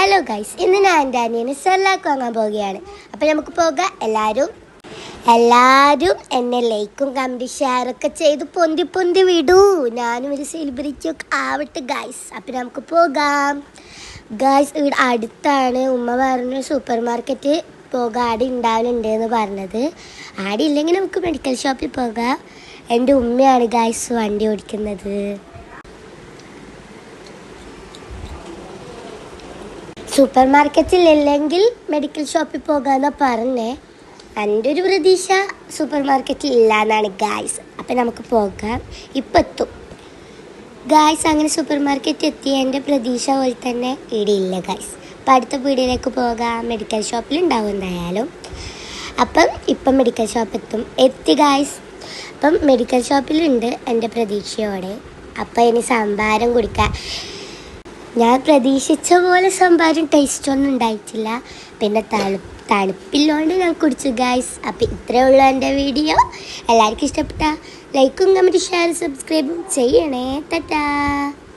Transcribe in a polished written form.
Hello guys, ഇന്ന് ഞാൻ എൻ്റെ അനിയന് സെർലാക്ക് വാങ്ങാൻ പോവുകയാണ്. അപ്പോൾ നമുക്ക് പോകാം. എല്ലാവരും എന്നെ ലൈക്കും കമൻറ്റും ഷെയറൊക്കെ ചെയ്ത് പൊന്തി വിടൂ. ഞാനും ഒരു സെലിബ്രിറ്റി ഒക്കെ ആവട്ടെ ഗൈസ്. അപ്പോൾ നമുക്ക് പോകാം ഗൈസ്. ഇവിടെ അടുത്താണ്. ഉമ്മ പറഞ്ഞു സൂപ്പർ മാർക്കറ്റ് പോകാം, ആടെ ഉണ്ടാവലുണ്ട് എന്ന് പറഞ്ഞത്. ആടെ ഇല്ലെങ്കിൽ നമുക്ക് മെഡിക്കൽ ഷോപ്പിൽ പോകാം. എൻ്റെ ഉമ്മയാണ് ഗൈസ് വണ്ടി ഓടിക്കുന്നത്. സൂപ്പർ മാർക്കറ്റിൽ ഇല്ലെങ്കിൽ മെഡിക്കൽ ഷോപ്പിൽ പോകാമെന്നാണ് പറഞ്ഞേ. എൻ്റെ ഒരു പ്രതീക്ഷ സൂപ്പർ മാർക്കറ്റിൽ ഇല്ല എന്നാണ് ഗായ്സ്. അപ്പം നമുക്ക് പോകാം. ഇപ്പം എത്തും ഗായ്സ്. അങ്ങനെ സൂപ്പർ മാർക്കറ്റ് എത്തി. എൻ്റെ പ്രതീക്ഷ പോലെ തന്നെ ഇവിടെ ഇല്ല ഗായ്സ്. അപ്പം അടുത്ത വീടിലേക്ക് പോകാം. മെഡിക്കൽ ഷോപ്പിൽ ഉണ്ടാവും എന്തായാലും. ഇപ്പം മെഡിക്കൽ ഷോപ്പ് എത്തി ഗായ്സ്. അപ്പം മെഡിക്കൽ ഷോപ്പിലുണ്ട് എൻ്റെ പ്രതീക്ഷയോടെ. അപ്പം ഇനി സംഭാരം കുടിക്കാം. ഞാൻ പ്രതീക്ഷിച്ച പോലെ സംഭാരം ടേസ്റ്റൊന്നും ഉണ്ടായിട്ടില്ല. പിന്നെ തണുപ്പില്ലോണ്ട് ഞാൻ കുടിച്ചു ഗായ്സ്. അപ്പം ഇത്രയേ ഉള്ളൂ എൻ്റെ വീഡിയോ. എല്ലാവർക്കും ഇഷ്ടപ്പെട്ട ലൈക്കും കമൻറ്റും ഷെയർ സബ്സ്ക്രൈബും ചെയ്യണേ. ടാറ്റാ.